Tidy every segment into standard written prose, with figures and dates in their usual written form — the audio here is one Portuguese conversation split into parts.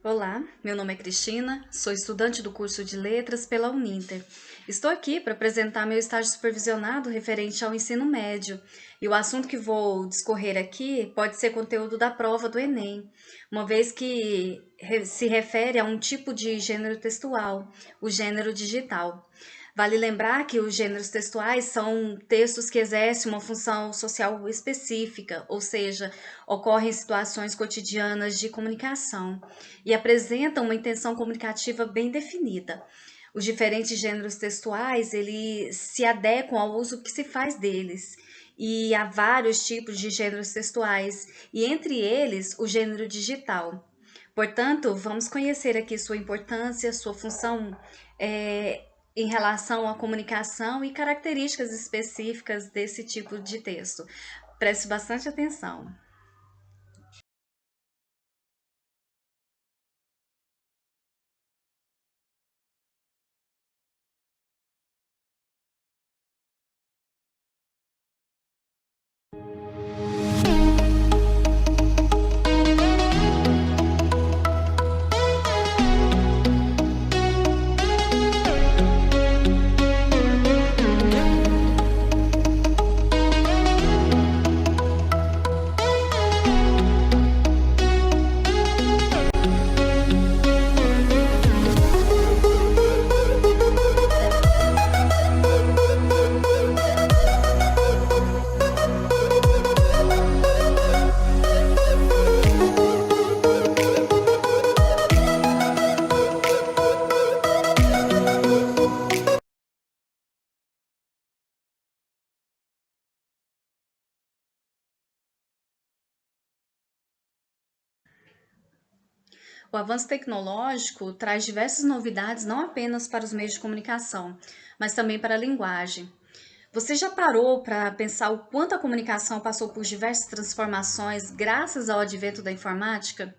Olá, meu nome é Cristina, sou estudante do curso de Letras pela Uninter. Estou aqui para apresentar meu estágio supervisionado referente ao ensino médio, e o assunto que vou discorrer aqui pode ser conteúdo da prova do Enem, uma vez que se refere a um tipo de gênero textual, o gênero digital. Vale lembrar que os gêneros textuais são textos que exercem uma função social específica, ou seja, ocorrem em situações cotidianas de comunicação e apresentam uma intenção comunicativa bem definida. Os diferentes gêneros textuais, eles se adequam ao uso que se faz deles. E há vários tipos de gêneros textuais, e entre eles o gênero digital. Portanto, vamos conhecer aqui sua importância, sua função em relação à comunicação e características específicas desse tipo de texto. Preste bastante atenção. O avanço tecnológico traz diversas novidades não apenas para os meios de comunicação, mas também para a linguagem. Você já parou para pensar o quanto a comunicação passou por diversas transformações graças ao advento da informática?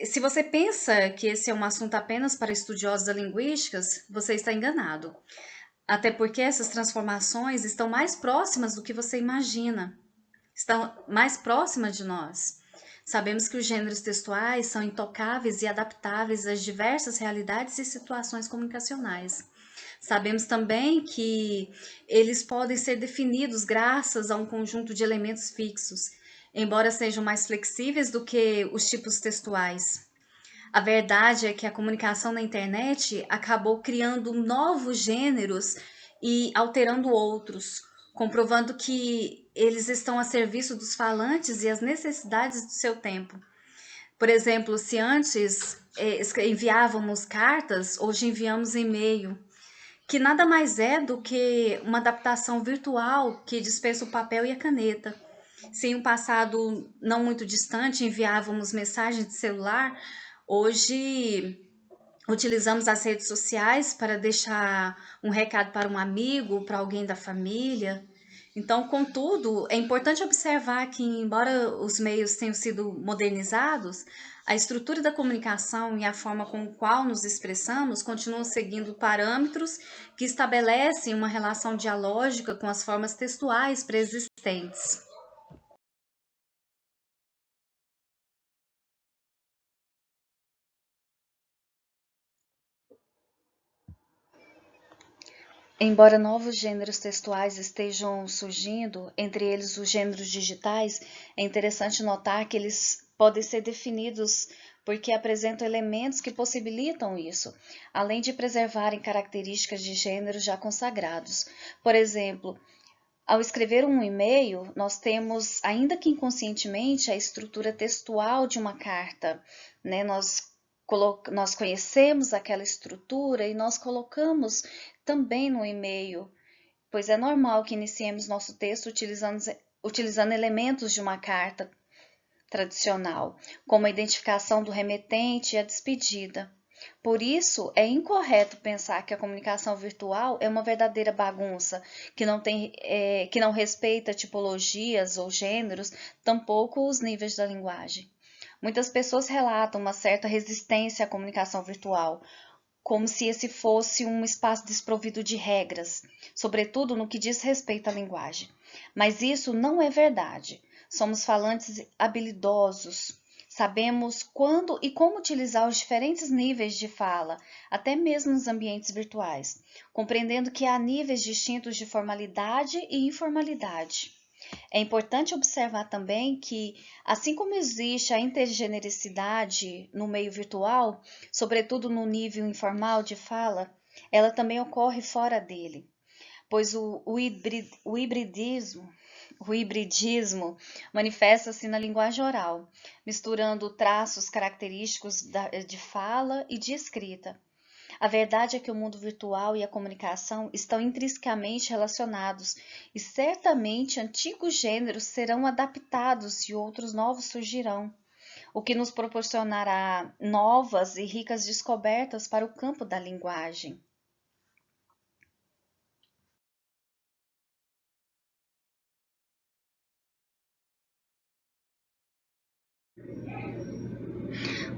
Se você pensa que esse é um assunto apenas para estudiosos da linguística, você está enganado. Até porque essas transformações estão mais próximas do que você imagina, estão mais próximas de nós. Sabemos que os gêneros textuais são intocáveis e adaptáveis às diversas realidades e situações comunicacionais. Sabemos também que eles podem ser definidos graças a um conjunto de elementos fixos, embora sejam mais flexíveis do que os tipos textuais. A verdade é que a comunicação na internet acabou criando novos gêneros e alterando outros, comprovando que eles estão a serviço dos falantes e as necessidades do seu tempo. Por exemplo, se antes enviávamos cartas, hoje enviamos e-mail, que nada mais é do que uma adaptação virtual que dispensa o papel e a caneta. Se em um passado não muito distante enviávamos mensagens de celular, hoje utilizamos as redes sociais para deixar um recado para um amigo, para alguém da família. Então, contudo, é importante observar que, embora os meios tenham sido modernizados, a estrutura da comunicação e a forma com a qual nos expressamos continuam seguindo parâmetros que estabelecem uma relação dialógica com as formas textuais preexistentes. Embora novos gêneros textuais estejam surgindo, entre eles os gêneros digitais, é interessante notar que eles podem ser definidos porque apresentam elementos que possibilitam isso, além de preservarem características de gêneros já consagrados. Por exemplo, ao escrever um e-mail, nós temos, ainda que inconscientemente, a estrutura textual de uma carta, né? Nós conhecemos aquela estrutura e nós colocamos também no e-mail, pois é normal que iniciemos nosso texto utilizando elementos de uma carta tradicional, como a identificação do remetente e a despedida. Por isso, é incorreto pensar que a comunicação virtual é uma verdadeira bagunça, que não respeita tipologias ou gêneros, tampouco os níveis da linguagem. Muitas pessoas relatam uma certa resistência à comunicação virtual, como se esse fosse um espaço desprovido de regras, sobretudo no que diz respeito à linguagem. Mas isso não é verdade. Somos falantes habilidosos, Sabemos quando e como utilizar os diferentes níveis de fala, até mesmo nos ambientes virtuais, compreendendo que há níveis distintos de formalidade e informalidade. É importante observar também que, assim como existe a intergenericidade no meio virtual, sobretudo no nível informal de fala, ela também ocorre fora dele, pois o hibridismo manifesta-se na linguagem oral, misturando traços característicos de fala e de escrita. A verdade é que o mundo virtual e a comunicação estão intrinsecamente relacionados e certamente antigos gêneros serão adaptados e outros novos surgirão, o que nos proporcionará novas e ricas descobertas para o campo da linguagem.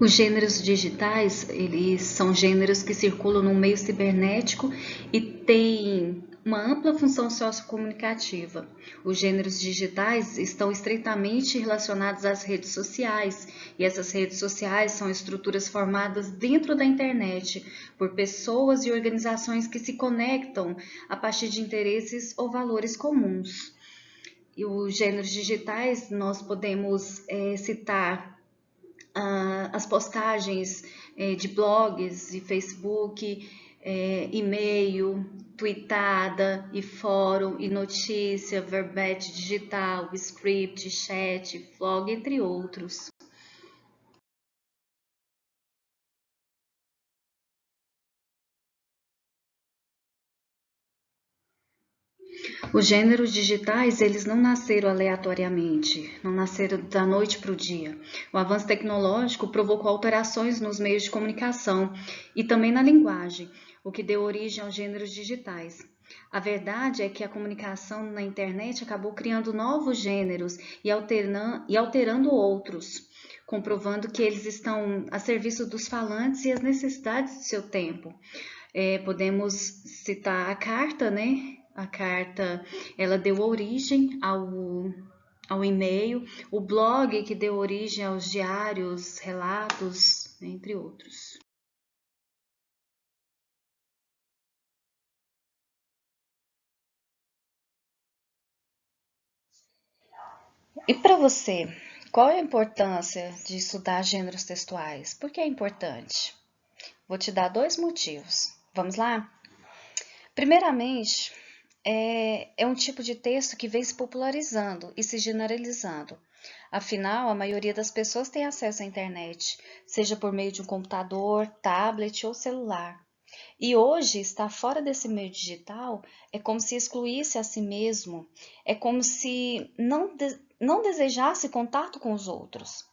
Os gêneros digitais, eles são gêneros que circulam no meio cibernético e têm uma ampla função sociocomunicativa. Os gêneros digitais estão estreitamente relacionados às redes sociais, e essas redes sociais são estruturas formadas dentro da internet por pessoas e organizações que se conectam a partir de interesses ou valores comuns. E os gêneros digitais nós podemos citar as postagens de blogs e Facebook, e-mail, tweetada e fórum e notícia, verbete digital, script, chat, vlog, entre outros. Os gêneros digitais, eles não nasceram aleatoriamente, não nasceram da noite para o dia. O avanço tecnológico provocou alterações nos meios de comunicação e também na linguagem, o que deu origem aos gêneros digitais. A verdade é que a comunicação na internet acabou criando novos gêneros e alterando outros, comprovando que eles estão a serviço dos falantes e as necessidades do seu tempo. Podemos citar a carta, né? A carta, ela deu origem ao e-mail, o blog que deu origem aos diários, relatos, entre outros. E para você, qual é a importância de estudar gêneros textuais? Por que é importante? Vou te dar dois motivos. Vamos lá? Primeiramente, é um tipo de texto que vem se popularizando e se generalizando. Afinal, a maioria das pessoas tem acesso à internet, seja por meio de um computador, tablet ou celular. E hoje, estar fora desse meio digital é como se excluísse a si mesmo, é como se não desejasse contato com os outros.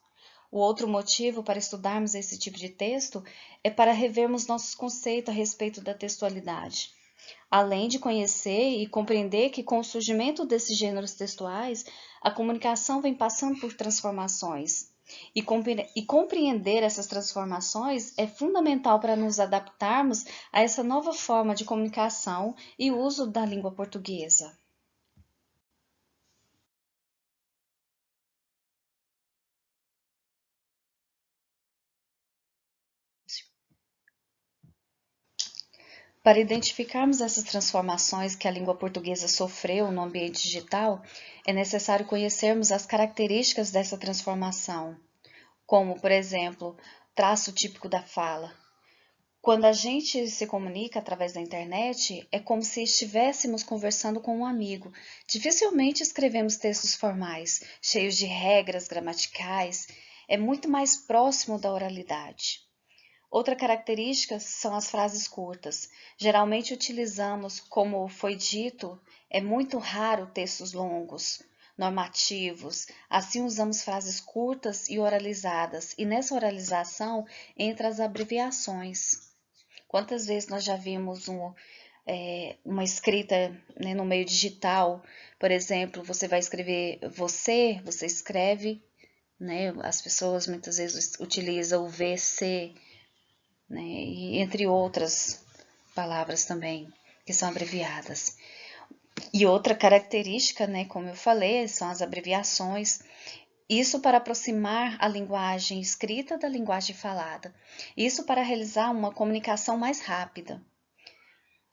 O outro motivo para estudarmos esse tipo de texto é para revermos nossos conceitos a respeito da textualidade. Além de conhecer e compreender que com o surgimento desses gêneros textuais, a comunicação vem passando por transformações. E compreender essas transformações é fundamental para nos adaptarmos a essa nova forma de comunicação e uso da língua portuguesa. Para identificarmos essas transformações que a língua portuguesa sofreu no ambiente digital, é necessário conhecermos as características dessa transformação, como, por exemplo, traço típico da fala. Quando a gente se comunica através da internet, é como se estivéssemos conversando com um amigo. Dificilmente escrevemos textos formais, cheios de regras gramaticais, é muito mais próximo da oralidade. Outra característica são as frases curtas. Geralmente utilizamos, como foi dito, é muito raro textos longos, normativos. Assim usamos frases curtas e oralizadas, e nessa oralização entra as abreviações. Quantas vezes nós já vimos uma escrita, né, no meio digital, por exemplo, você vai escrever você escreve, né, as pessoas muitas vezes utilizam o VC, né, e entre outras palavras também que são abreviadas. E outra característica, né, como eu falei, são as abreviações. Isso para aproximar a linguagem escrita da linguagem falada. Isso para realizar uma comunicação mais rápida.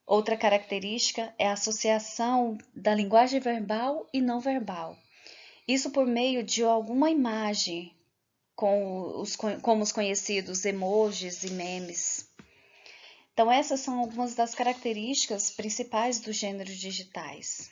Outra característica é a associação da linguagem verbal e não verbal. Isso por meio de alguma imagem, como os conhecidos emojis e memes. Então, essas são algumas das características principais dos gêneros digitais.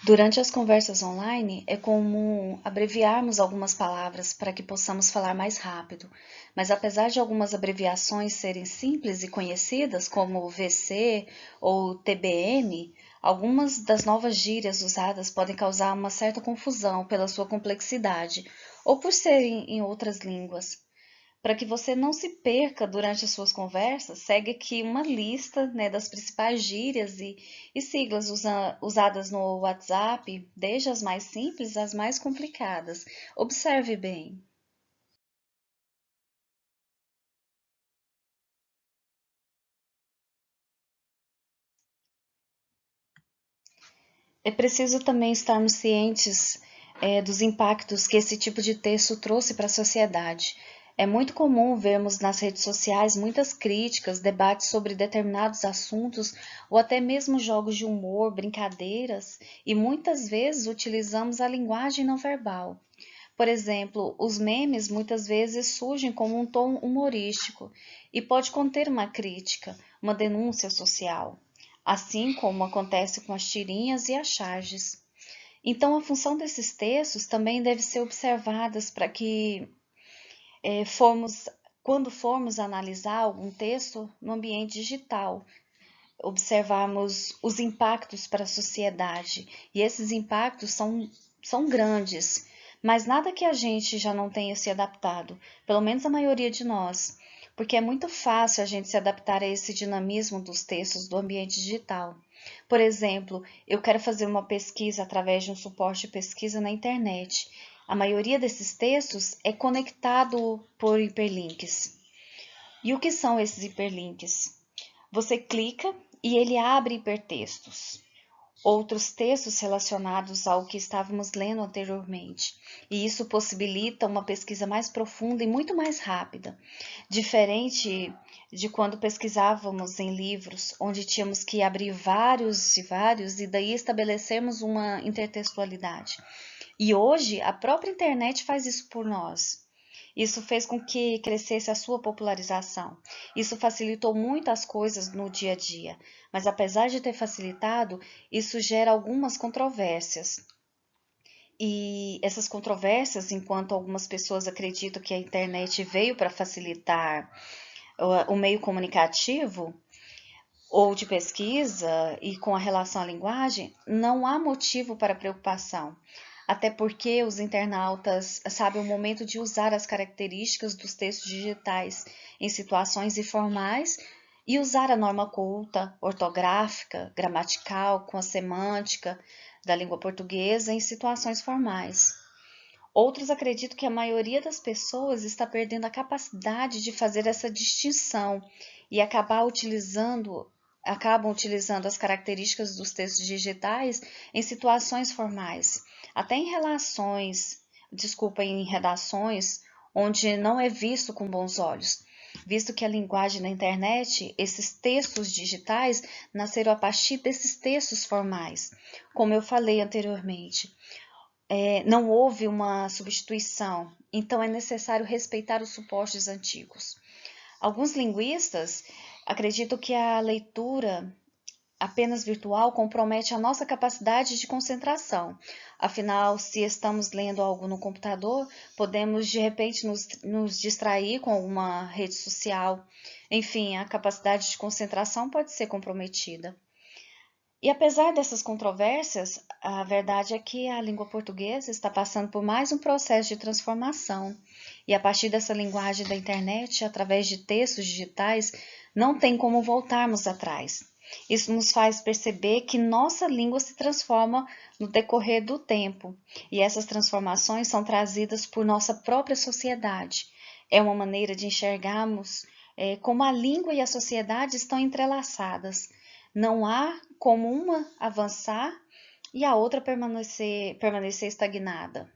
Durante as conversas online, é comum abreviarmos algumas palavras para que possamos falar mais rápido, mas apesar de algumas abreviações serem simples e conhecidas, como VC ou TBM, algumas das novas gírias usadas podem causar uma certa confusão pela sua complexidade ou por serem em outras línguas. Para que você não se perca durante as suas conversas, segue aqui uma lista, né, das principais gírias e siglas usadas no WhatsApp, desde as mais simples às mais complicadas. Observe bem. É preciso também estarmos cientes dos impactos que esse tipo de texto trouxe para a sociedade. É muito comum vermos nas redes sociais muitas críticas, debates sobre determinados assuntos ou até mesmo jogos de humor, brincadeiras, e muitas vezes utilizamos a linguagem não verbal. Por exemplo, os memes muitas vezes surgem como um tom humorístico e pode conter uma crítica, uma denúncia social, assim como acontece com as tirinhas e as charges. Então, a função desses textos também deve ser observadas para que formos, quando formos analisar algum texto no ambiente digital, observarmos os impactos para a sociedade. E esses impactos são grandes, mas nada que a gente já não tenha se adaptado, pelo menos a maioria de nós, porque é muito fácil a gente se adaptar a esse dinamismo dos textos do ambiente digital. Por exemplo, eu quero fazer uma pesquisa através de um suporte de pesquisa na internet. A maioria desses textos é conectado por hiperlinks. E o que são esses hiperlinks? Você clica e ele abre hipertextos, outros textos relacionados ao que estávamos lendo anteriormente. E isso possibilita uma pesquisa mais profunda e muito mais rápida, diferente de quando pesquisávamos em livros, onde tínhamos que abrir vários e vários e daí estabelecermos uma intertextualidade. E hoje a própria internet faz isso por nós. Isso fez com que crescesse a sua popularização. Isso facilitou muito as coisas no dia a dia, mas apesar de ter facilitado, isso gera algumas controvérsias. E essas controvérsias, enquanto algumas pessoas acreditam que a internet veio para facilitar o meio comunicativo ou de pesquisa e com a relação à linguagem, não há motivo para preocupação, até porque os internautas sabem o momento de usar as características dos textos digitais em situações informais e usar a norma culta, ortográfica, gramatical, com a semântica da língua portuguesa em situações formais. Outros acreditam que a maioria das pessoas está perdendo a capacidade de fazer essa distinção e acabam utilizando as características dos textos digitais em situações formais, até em redações onde não é visto com bons olhos, visto que a linguagem na internet, esses textos digitais nasceram a partir desses textos formais, como eu falei anteriormente. Não houve uma substituição, então é necessário respeitar os suportes antigos. Alguns linguistas acreditam que a leitura apenas virtual compromete a nossa capacidade de concentração. Afinal, se estamos lendo algo no computador, podemos de repente nos distrair com alguma rede social. Enfim, a capacidade de concentração pode ser comprometida. E apesar dessas controvérsias, a verdade é que a língua portuguesa está passando por mais um processo de transformação. E a partir dessa linguagem da internet, através de textos digitais, não tem como voltarmos atrás. Isso nos faz perceber que nossa língua se transforma no decorrer do tempo, e essas transformações são trazidas por nossa própria sociedade. É uma maneira de enxergarmos como a língua e a sociedade estão entrelaçadas. Não há como uma avançar e a outra permanecer estagnada.